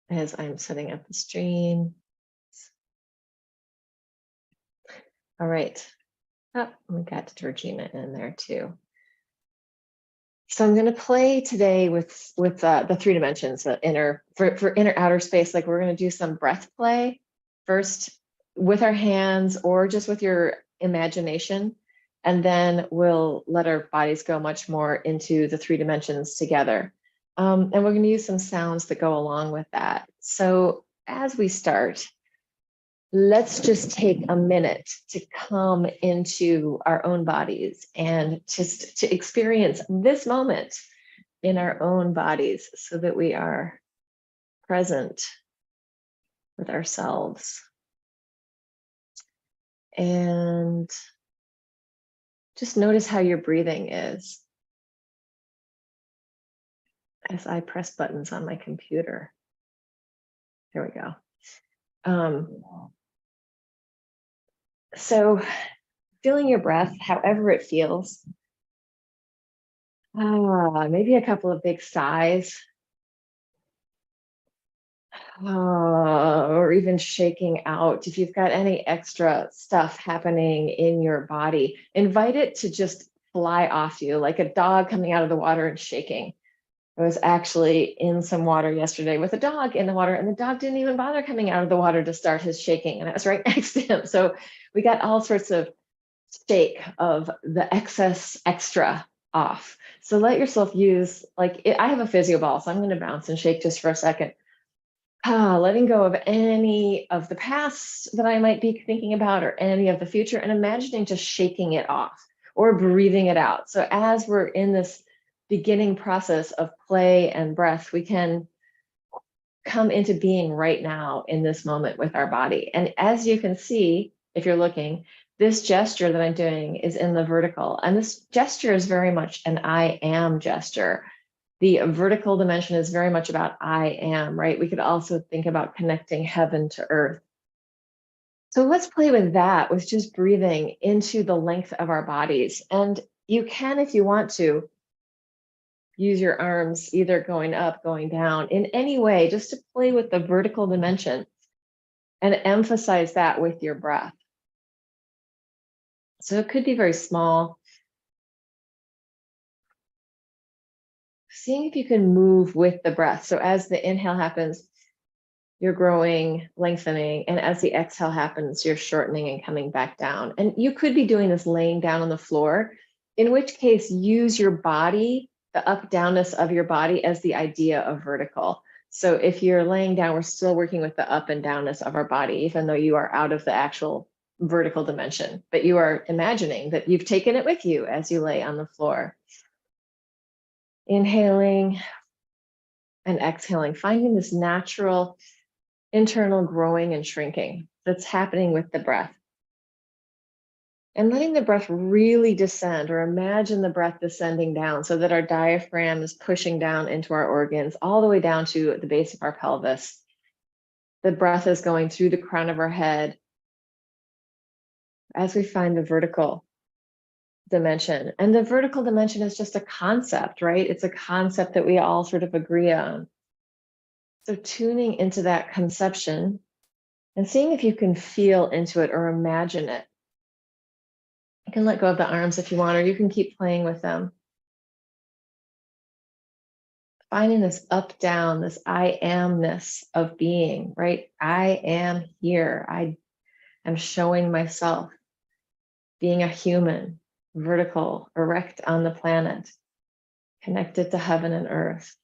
as I'm setting up the stream. All right. Oh, we got Georgina in there too. So I'm going to play today with the 3 dimensions, the inner for inner outer space. Like we're going to do some breath play first with our hands or just with your imagination, and then we'll let our bodies go much more into the 3 dimensions together. And we're going to use some sounds that go along with that. So as we start, let's just take a minute to come into our own bodies and just to experience this moment in our own bodies so that we are present with ourselves. And just notice how your breathing is as I press buttons on my computer. There we go. So feeling your breath, however it feels. Maybe a couple of big sighs. Or even shaking out. If you've got any extra stuff happening in your body, invite it to just fly off you like a dog coming out of the water and shaking. I was actually in some water yesterday with a dog in the water, and the dog didn't even bother coming out of the water to start his shaking, and I was right next to him. So we got all sorts of shake of the excess extra off. So let yourself use, like I have a physio ball, so I'm going to bounce and shake just for a second. Letting go of any of the past that I might be thinking about or any of the future, and imagining just shaking it off or breathing it out. So as we're in this beginning process of play and breath, we can come into being right now in this moment with our body. And as you can see, if you're looking, this gesture that I'm doing is in the vertical. And this gesture is very much an I am gesture. The vertical dimension is very much about I am, right? We could also think about connecting heaven to earth. So let's play with that, with just breathing into the length of our bodies. And you can, if you want to, use your arms either going up, going down, in any way, just to play with the vertical dimension and emphasize that with your breath. So it could be very small. Seeing if you can move with the breath. So as the inhale happens, you're growing, lengthening, and as the exhale happens, you're shortening and coming back down. And you could be doing this laying down on the floor, in which case use your body, the up-downness of your body as the idea of vertical. So if you're laying down, we're still working with the up and downness of our body, even though you are out of the actual vertical dimension, but you are imagining that you've taken it with you as you lay on the floor. Inhaling and exhaling, finding this natural internal growing and shrinking that's happening with the breath. And letting the breath really descend, or imagine the breath descending down so that our diaphragm is pushing down into our organs, all the way down to the base of our pelvis. The breath is going through the crown of our head as we find the vertical dimension. And the vertical dimension is just a concept, right? It's a concept that we all sort of agree on. So tuning into that conception and seeing if you can feel into it or imagine it. You can let go of the arms if you want, or you can keep playing with them. Finding this up, down, this I amness of being, right? I am here. I am showing myself, being a human, vertical, erect on the planet, connected to heaven and earth.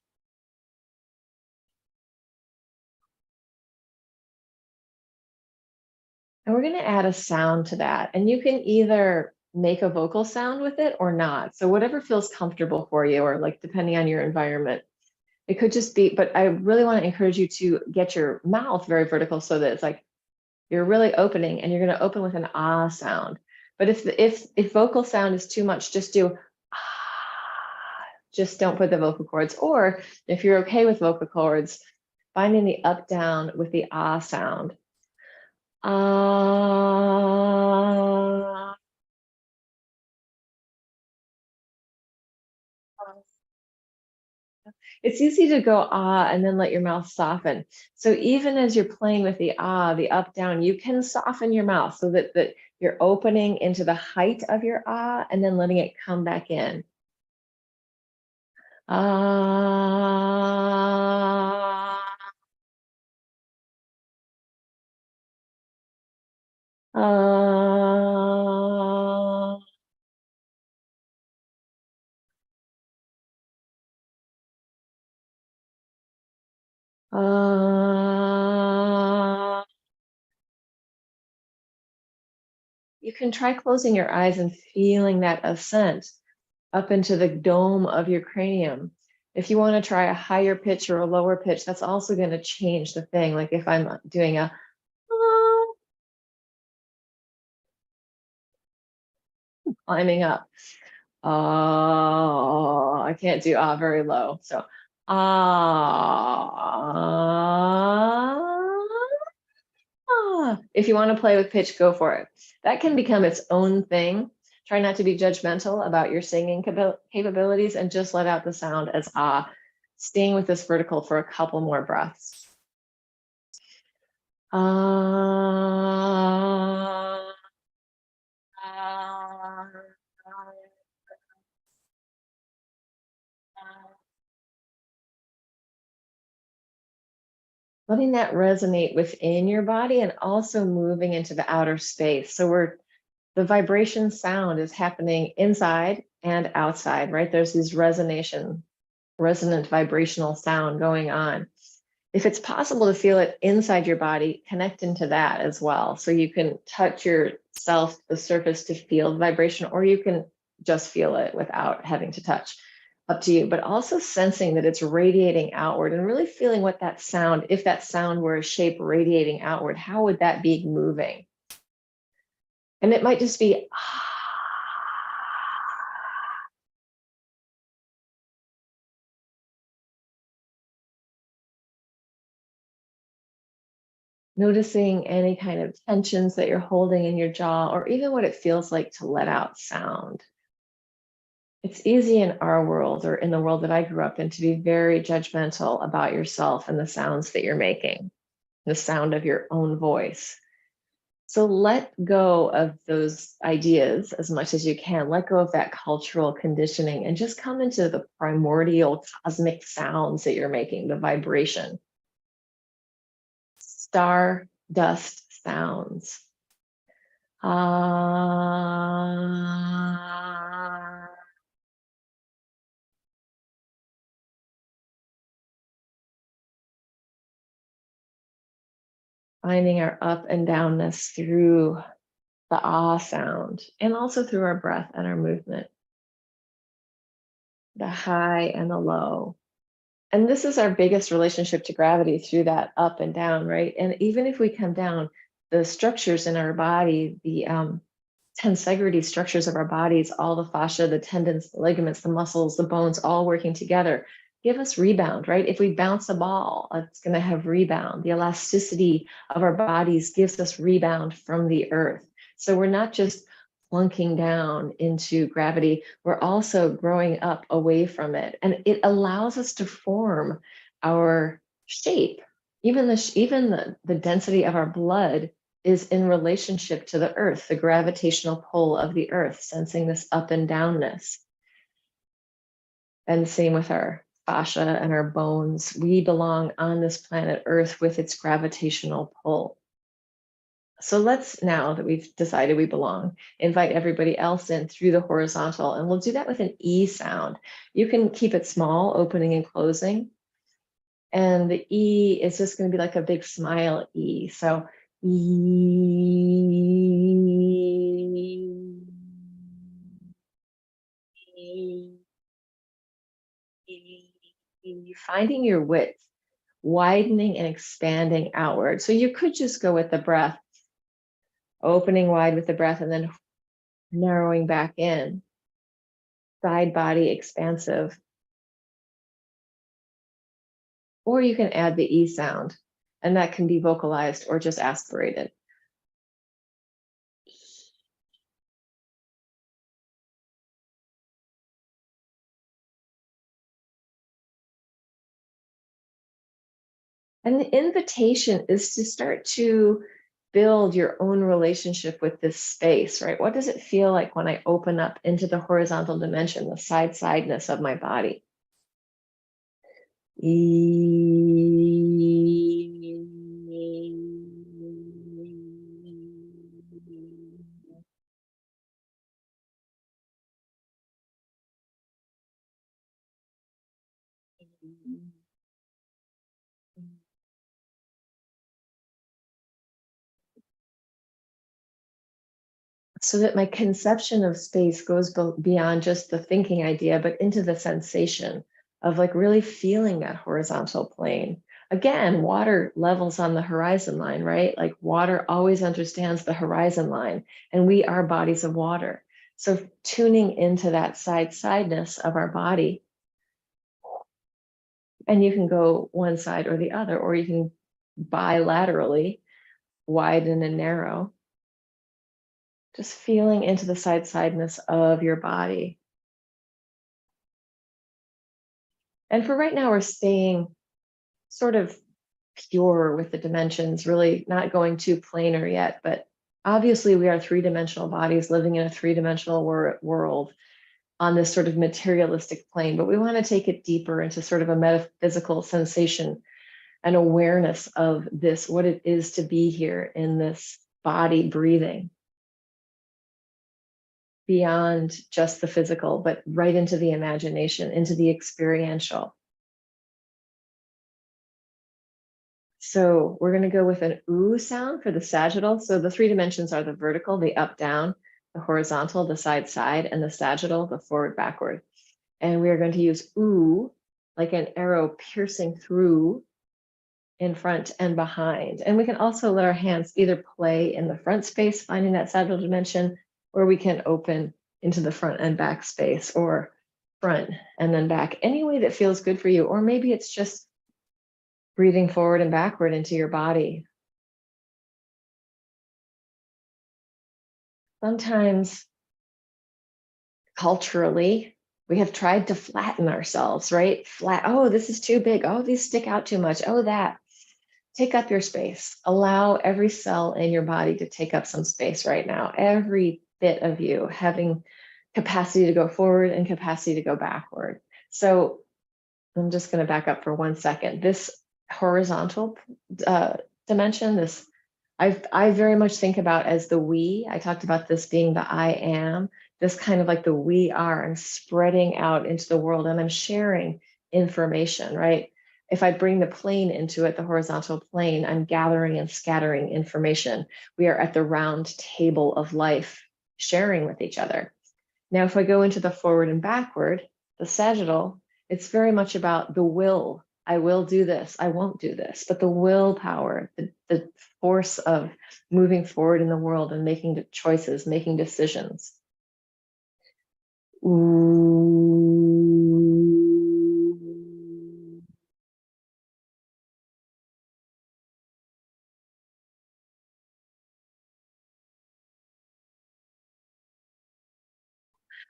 And we're going to add a sound to that. And you can either make a vocal sound with it or not. So whatever feels comfortable for you, or like depending on your environment. It could just be, but I really want to encourage you to get your mouth very vertical so that it's like you're really opening, and you're going to open with an ah sound. But if vocal sound is too much, just do ah. Just don't put the vocal cords. Or if you're okay with vocal cords, finding the up down with the ah sound. Ah. It's easy to go ah and then let your mouth soften. So even as you're playing with the ah, the up, down, you can soften your mouth so that you're opening into the height of your ah and then letting it come back in. Ah. Ah. You can try closing your eyes and feeling that ascent up into the dome of your cranium. If you want to try a higher pitch or a lower pitch, that's also going to change the thing. Like if I'm doing a climbing up, I can't do very low. So if you want to play with pitch, go for it. That can become its own thing. Try not to be judgmental about your singing capabilities and just let out the sound as ah, staying with this vertical for a couple more breaths. Letting that resonate within your body and also moving into the outer space. So the vibration sound is happening inside and outside, right? There's this resonant vibrational sound going on. If it's possible to feel it inside your body, connect into that as well. So you can touch yourself, the surface, to feel the vibration, or you can just feel it without having to touch. Up to you, but also sensing that it's radiating outward and really feeling what that sound, if that sound were a shape radiating outward, how would that be moving? And it might just be noticing any kind of tensions that you're holding in your jaw, or even what it feels like to let out sound. It's easy in our world, or in the world that I grew up in, to be very judgmental about yourself and the sounds that you're making, the sound of your own voice. So let go of those ideas as much as you can. Let go of that cultural conditioning and just come into the primordial cosmic sounds that you're making, the vibration. Star dust sounds. Finding our up and downness through the ah sound and also through our breath and our movement, the high and the low. And this is our biggest relationship to gravity, through that up and down, right? And even if we come down, the structures in our body, the tensegrity structures of our bodies, all the fascia, the tendons, the ligaments, the muscles, the bones, all working together, give us rebound, right? If we bounce a ball, it's going to have rebound. The elasticity of our bodies gives us rebound from the earth. So we're not just plunking down into gravity, we're also growing up away from it. And it allows us to form our shape. Even the density of our blood is in relationship to the earth, the gravitational pull of the earth, sensing this up and downness. And same with our fascia and our bones. We belong on this planet Earth with its gravitational pull. So let's, now that we've decided we belong, invite everybody else in through the horizontal, and we'll do that with an E sound. You can keep it small, opening and closing. And the E is just going to be like a big smile E. So E. Finding your width, widening and expanding outward. So you could just go with the breath, opening wide with the breath and then narrowing back in, side body expansive. Or you can add the E sound, and that can be vocalized or just aspirated. And the invitation is to start to build your own relationship with this space, right? What does it feel like when I open up into the horizontal dimension, the sideness of my body? So that my conception of space goes beyond just the thinking idea, but into the sensation of like really feeling that horizontal plane. Again, water levels on the horizon line, right? Like water always understands the horizon line, and we are bodies of water. So tuning into that sideness of our body, and you can go one side or the other, or you can bilaterally widen and narrow. Just feeling into the sideness of your body. And for right now, we're staying sort of pure with the dimensions, really not going too planar yet. But obviously, we are three-dimensional bodies living in a three-dimensional world on this sort of materialistic plane. But we want to take it deeper into sort of a metaphysical sensation and awareness of this, what it is to be here in this body breathing, beyond just the physical, but right into the imagination, into the experiential. So we're going to go with an ooh sound for the sagittal. So the three dimensions are the vertical, the up, down, the horizontal, the side, side, and the sagittal, the forward, backward. And we are going to use ooh like an arrow piercing through in front and behind. And we can also let our hands either play in the front space, finding that sagittal dimension, or we can open into the front and back space, or front and then back, any way that feels good for you. Or maybe it's just breathing forward and backward into your body. Sometimes culturally, we have tried to flatten ourselves, right? Flat, oh, this is too big. Oh, these stick out too much. Oh, that. Take up your space. Allow every cell in your body to take up some space right now. Every bit of you having capacity to go forward and capacity to go backward. So I'm just going to back up for 1 second. This horizontal dimension, this I very much think about as the we. I talked about this being the I am, this kind of like the we are. I'm spreading out into the world and I'm sharing information, right? If I bring the plane into it, the horizontal plane, I'm gathering and scattering information. We are at the round table of life, sharing with each other. Now, if I go into the forward and backward, the sagittal, it's very much about the will. I will do this. I won't do this. But the willpower, the force of moving forward in the world and making choices, making decisions. Ooh.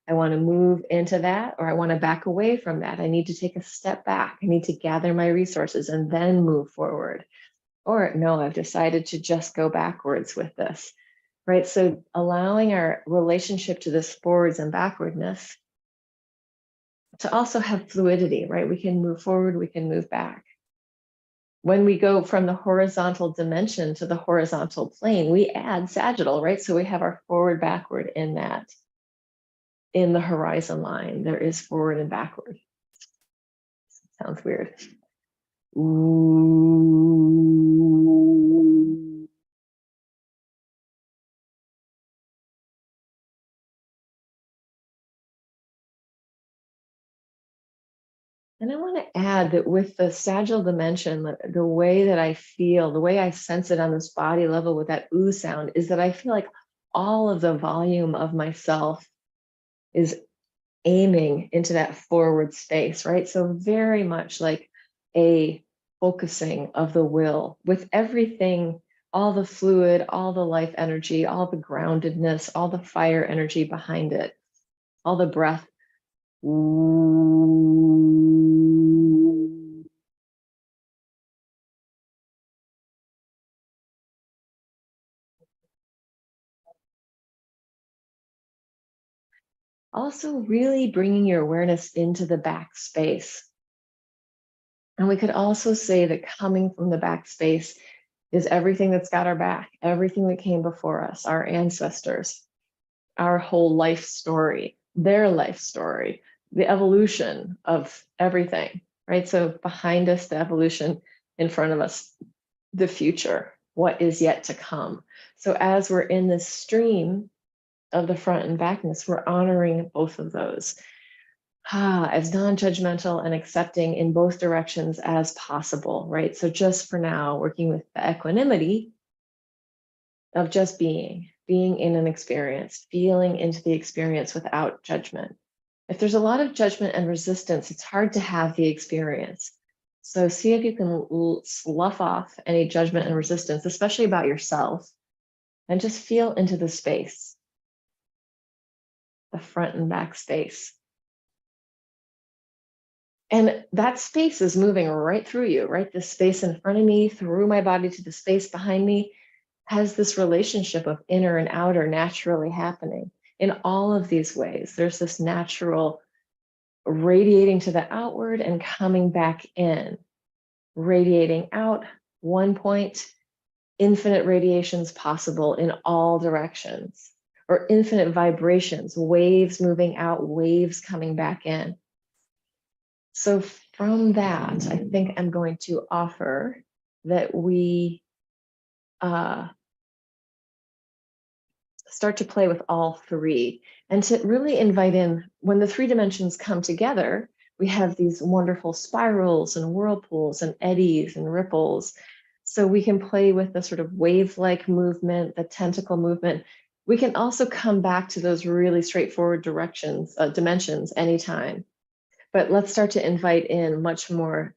I want to move into that, or I want to back away from that. I need to take a step back. I need to gather my resources and then move forward. Or no, I've decided to just go backwards with this, right? So allowing our relationship to this forwards and backwardness to also have fluidity, right? We can move forward, we can move back. When we go from the horizontal dimension to the horizontal plane, we add sagittal, right? So we have our forward, backward in that. In the horizon line, there is forward and backward. Sounds weird. Ooh. And I want to add that with the sagittal dimension, the way that I feel, the way I sense it on this body level with that ooh sound is that I feel like all of the volume of myself is aiming into that forward space, right? So very much like a focusing of the will with everything, all the fluid, all the life energy, all the groundedness, all the fire energy behind it, all the breath. Ooh. Also really bringing your awareness into the back space. And we could also say that coming from the back space is everything that's got our back, everything that came before us, our ancestors, our whole life story, their life story, the evolution of everything, right? So behind us, the evolution; in front of us, the future, what is yet to come. So as we're in this stream of the front and backness, we're honoring both of those as non-judgmental and accepting in both directions as possible, right? So just for now, working with the equanimity of just being in an experience, feeling into the experience without judgment. If there's a lot of judgment and resistance, it's hard to have the experience. So see if you can slough off any judgment and resistance, especially about yourself, and just feel into the space, the front and back space. And that space is moving right through you, right? The space in front of me, through my body to the space behind me, has this relationship of inner and outer naturally happening in all of these ways. There's this natural radiating to the outward and coming back in, radiating out, one point, infinite radiations possible in all directions, or infinite vibrations, waves moving out, waves coming back in. So from that, I think I'm going to offer that we start to play with all three, and to really invite in, when the three dimensions come together, we have these wonderful spirals and whirlpools and eddies and ripples. So we can play with the sort of wave-like movement, the tentacle movement. We can also come back to those really straightforward dimensions anytime. But let's start to invite in much more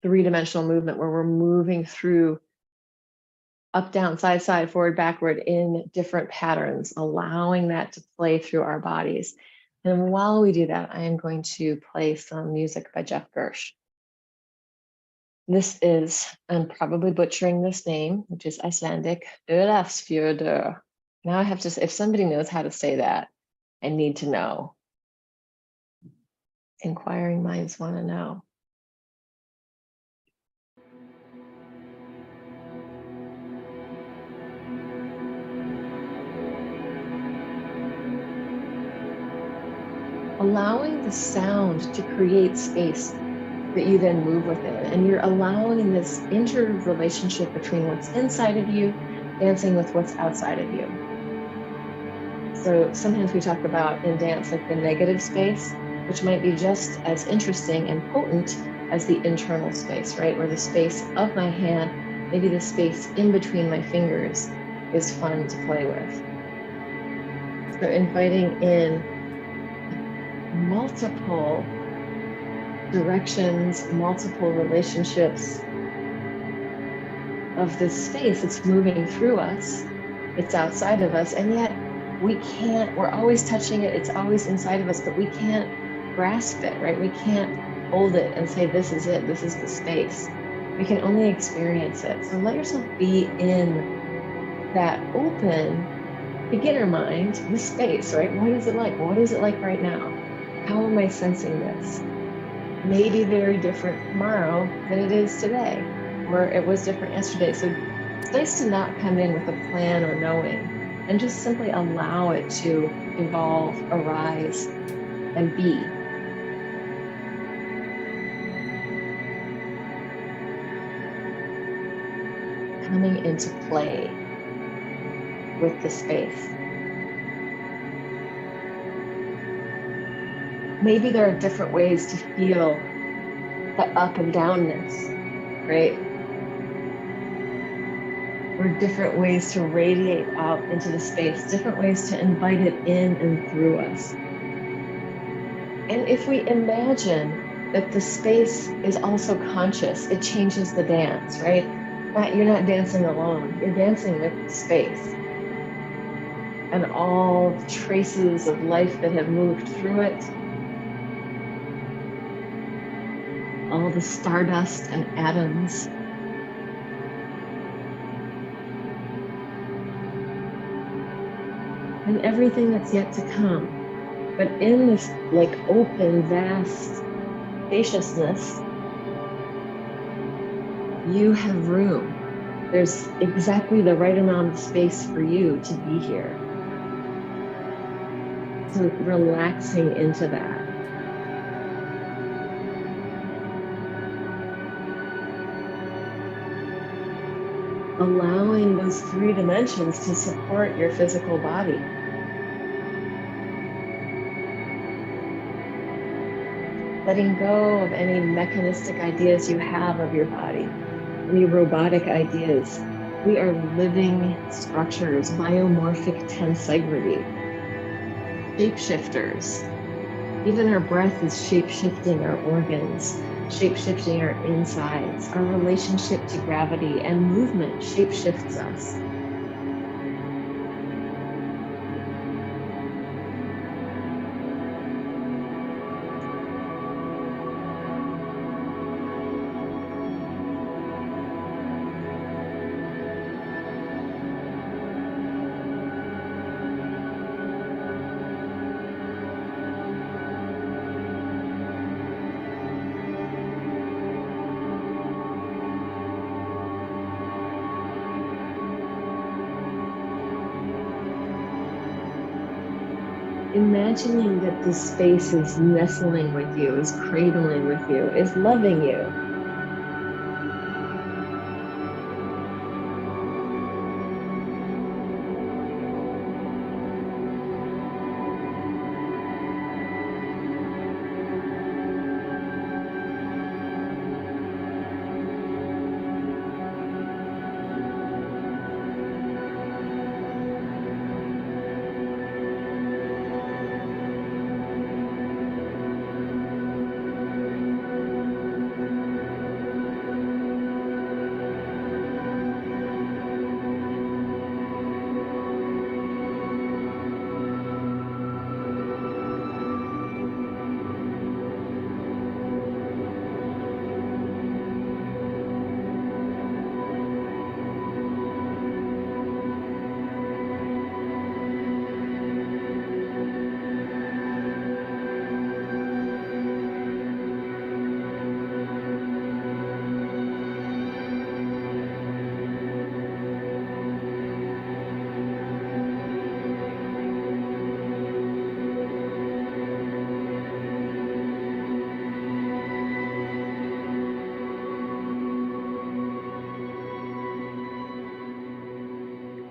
three-dimensional movement, where we're moving through up, down, side, side, forward, backward in different patterns, allowing that to play through our bodies. And while we do that, I am going to play some music by Jeff Gersh. This is, I'm probably butchering this name, which is Icelandic, Ölasfjörður. Now I have to say, if somebody knows how to say that, I need to know. Inquiring minds want to know. Allowing the sound to create space that you then move within. And you're allowing this interrelationship between what's inside of you dancing with what's outside of you. So sometimes we talk about in dance like the negative space, which might be just as interesting and potent as the internal space, right? Where the space of my hand, maybe the space in between my fingers, is fun to play with. So inviting in multiple directions, multiple relationships of this space. It's moving through us, it's outside of us, and yet we're always touching it, it's always inside of us, but we can't grasp it, right? We can't hold it and say, this is it, this is the space. We can only experience it. So let yourself be in that open beginner mind, the space, right? What is it like? What is it like right now? How am I sensing this? Maybe very different tomorrow than it is today, or it was different yesterday. So it's nice to not come in with a plan or knowing, and just simply allow it to evolve, arise, and be. Coming into play with the space. Maybe there are different ways to feel the up and downness, right? Or different ways to radiate out into the space, different ways to invite it in and through us. And if we imagine that the space is also conscious, it changes the dance, right? You're not dancing alone, you're dancing with the space. And all traces of life that have moved through it, all the stardust and atoms. and everything that's yet to come. But in this like open, vast spaciousness, you have room. There's exactly the right amount of space for you to be here. So relaxing into that. Allowing those 3 dimensions to support your physical body. Letting go of any mechanistic ideas you have of your body, any robotic ideas. We are living structures, biomorphic tensegrity, shapeshifters. Even our breath is shape-shifting our organs, shape-shifting our insides. Our relationship to gravity and movement shape-shifts us. Imagining that this space is nestling with you, is cradling with you, is loving you.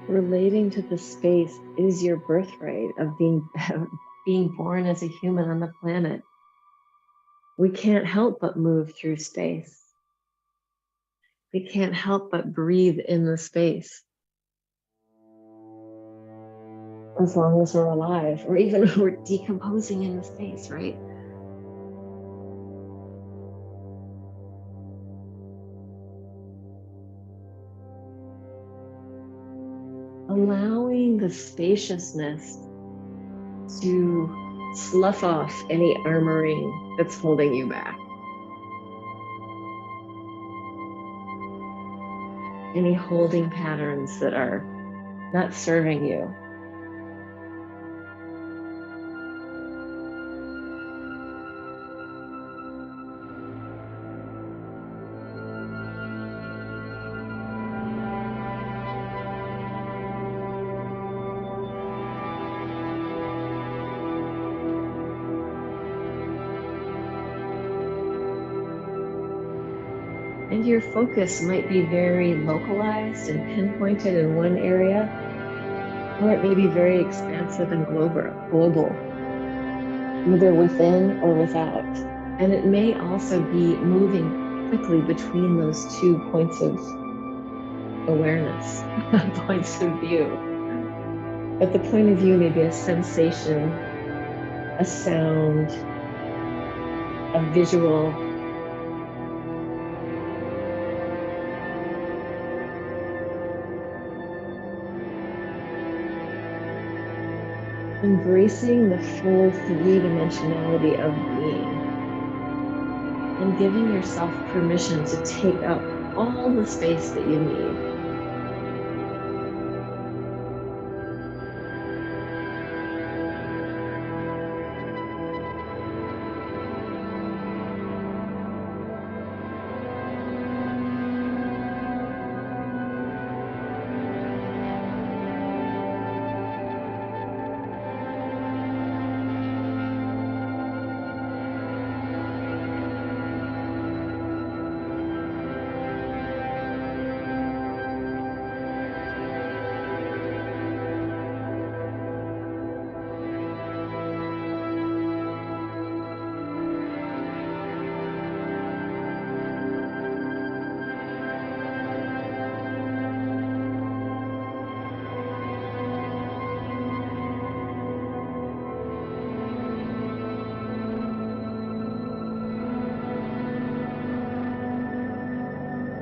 Relating to the space is your birthright of being born as a human on the planet. We can't help but move through space. We can't help but breathe in the space. As long as we're alive, or even if we're decomposing in the space, right? Allowing the spaciousness to slough off any armoring that's holding you back. Any holding patterns that are not serving you. And your focus might be very localized and pinpointed in one area, or it may be very expansive and global, either within or without. And it may also be moving quickly between those 2 points of awareness, points of view. But the point of view may be a sensation, a sound, a visual. Embracing the full 3-dimensionality of being and giving yourself permission to take up all the space that you need.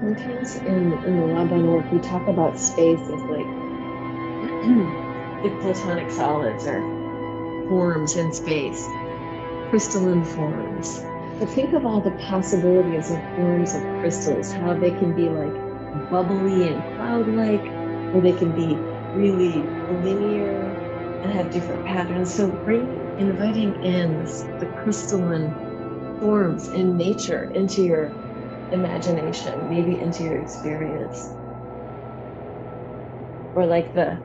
Sometimes in the Laban work, we talk about space as like the platonic solids or forms in space, crystalline forms. But think of all the possibilities of forms of crystals, how they can be like bubbly and cloud-like, or they can be really linear and have different patterns. So inviting in the crystalline forms in nature into your imagination, maybe into your experience, or like the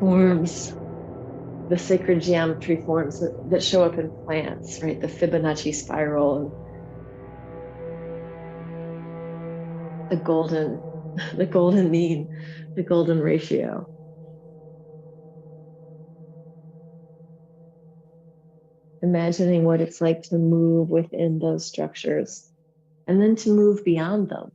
forms, the sacred geometry forms that show up in plants, right? The Fibonacci spiral and the golden, the golden mean, the golden ratio. Imagining what it's like to move within those structures and then to move beyond them.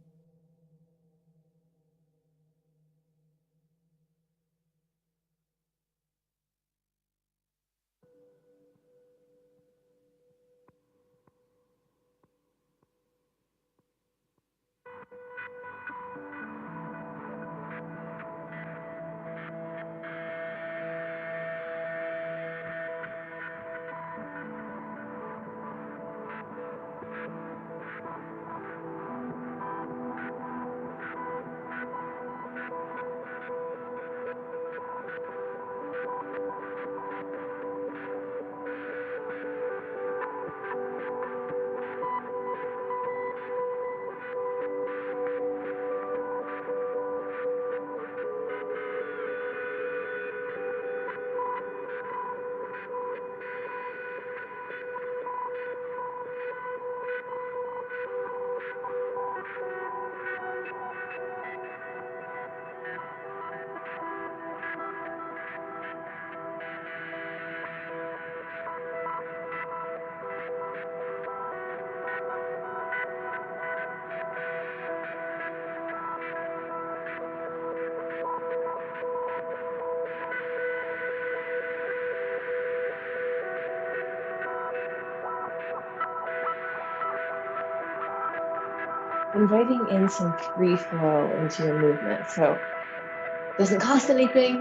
Inviting in some free flow into your movement. So it doesn't cost anything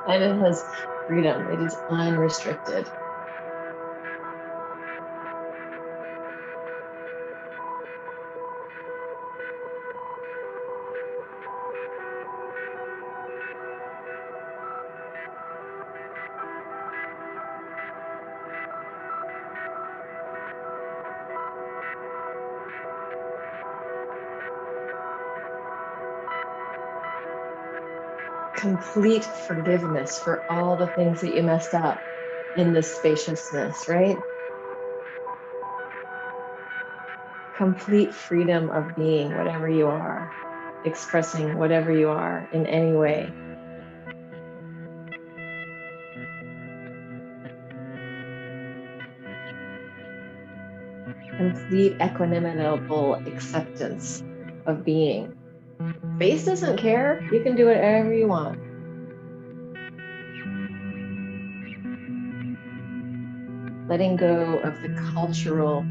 and it has freedom. It is unrestricted. Complete forgiveness for all the things that you messed up in this spaciousness, right? Complete freedom of being whatever you are, expressing whatever you are in any way. Complete equanimable acceptance of being. Space doesn't care. You can do whatever you want. Letting go of the cultural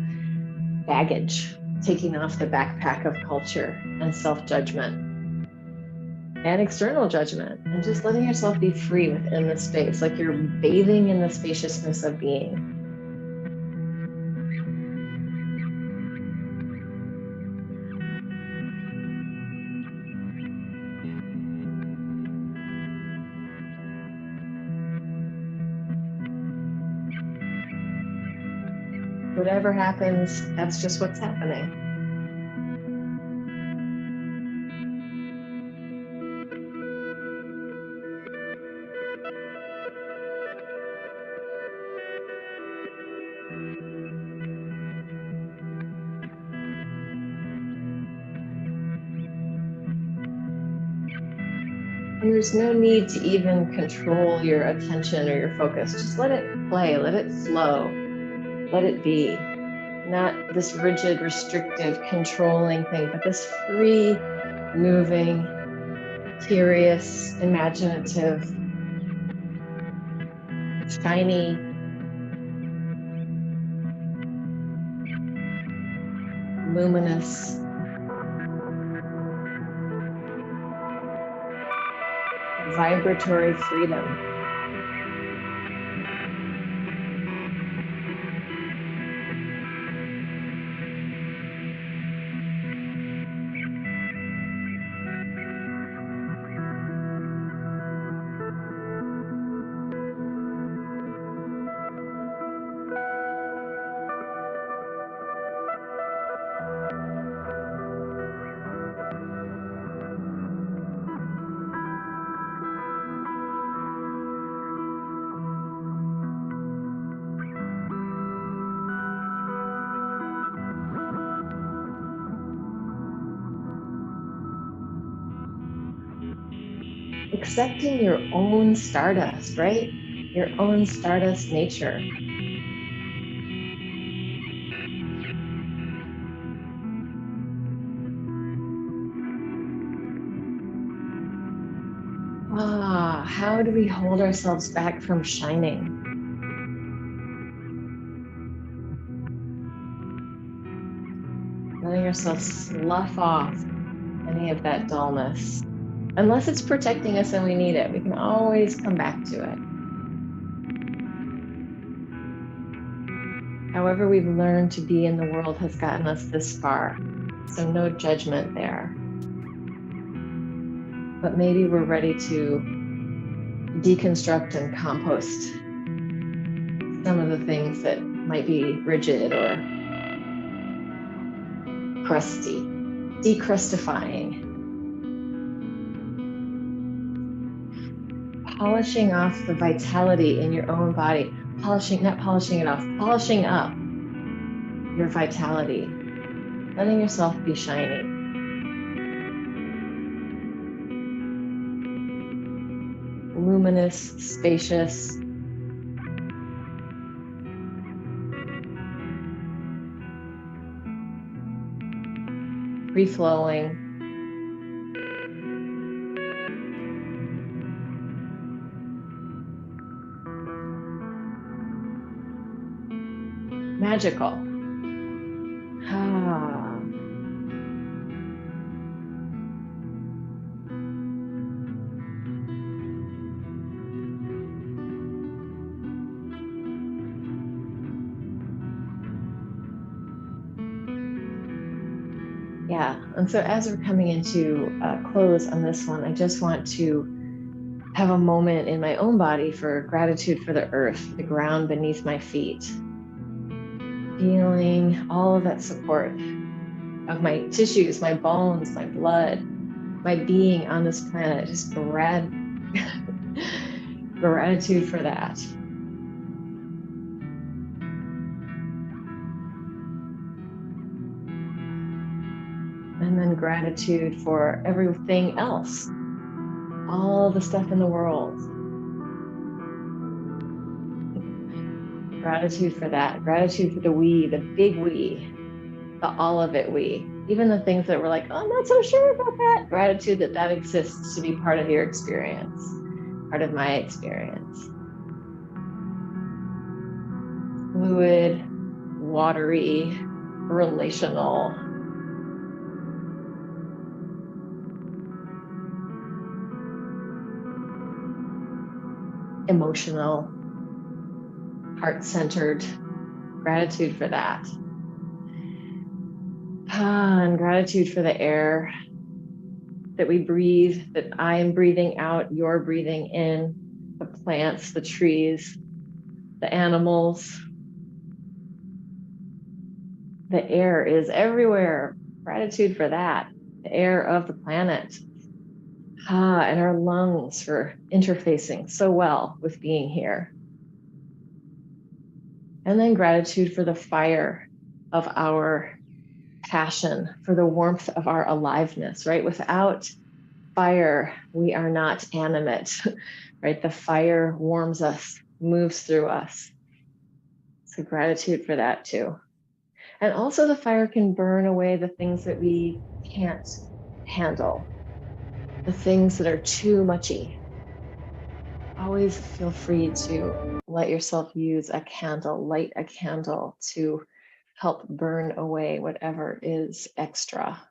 baggage, taking off the backpack of culture and self-judgment and external judgment, and just letting yourself be free within the space, like you're bathing in the spaciousness of being. Whatever happens, that's just what's happening. And there's no need to even control your attention or your focus. Just let it play, let it flow, let it be. Not this rigid, restrictive, controlling thing, but this free, moving, curious, imaginative, shiny, luminous, vibratory freedom. Accepting your own stardust, right? Your own stardust nature. How do we hold ourselves back from shining? Letting ourselves slough off any of that dullness. Unless it's protecting us and we need it, we can always come back to it. However we've learned to be in the world has gotten us this far, so no judgment there. But maybe we're ready to deconstruct and compost some of the things that might be rigid or crusty, decrustifying. Polishing off the vitality in your own body, not polishing it off, polishing up your vitality, letting yourself be shiny. Luminous, spacious. Free-flowing. Magical. Yeah, and so as we're coming into close on this one, I just want to have a moment in my own body for gratitude for the earth, the ground beneath my feet. Feeling all of that support of my tissues, my bones, my blood, my being on this planet. Just gratitude for that. And then gratitude for everything else, all the stuff in the world. Gratitude for that. Gratitude for the we, the big we, the all of it we. Even the things that we're like, oh, I'm not so sure about that. Gratitude that that exists to be part of your experience, part of my experience. Fluid, watery, relational. Emotional, heart-centered. Gratitude for that. And gratitude for the air that we breathe, that I'm breathing out, you're breathing in, the plants, the trees, the animals. The air is everywhere. Gratitude for that. The air of the planet. And our lungs for interfacing so well with being here. And then gratitude for the fire of our passion, for the warmth of our aliveness, right? Without fire, we are not animate, right? The fire warms us, moves through us. So gratitude for that too. And also the fire can burn away the things that we can't handle, the things that are too muchy. Always feel free to let yourself use a candle, light a candle to help burn away whatever is extra.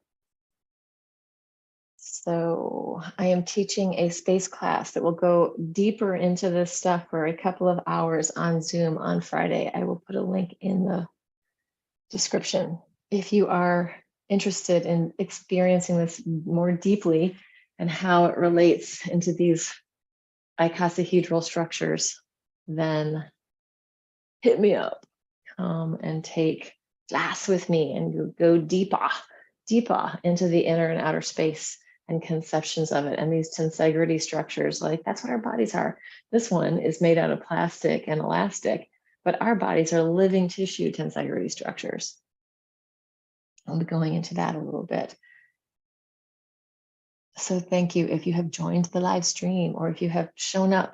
So I am teaching a space class that will go deeper into this stuff for a couple of hours on Zoom on Friday. I will put a link in the description. If you are interested in experiencing this more deeply and how it relates into these icosahedral structures, then hit me up. Come and take class with me and go deeper into the inner and outer space and conceptions of it and these tensegrity structures. Like, that's what our bodies are. This one is made out of plastic and elastic, but our bodies are living tissue tensegrity structures. I'll be going into that a little bit. So thank you if you have joined the live stream or if you have shown up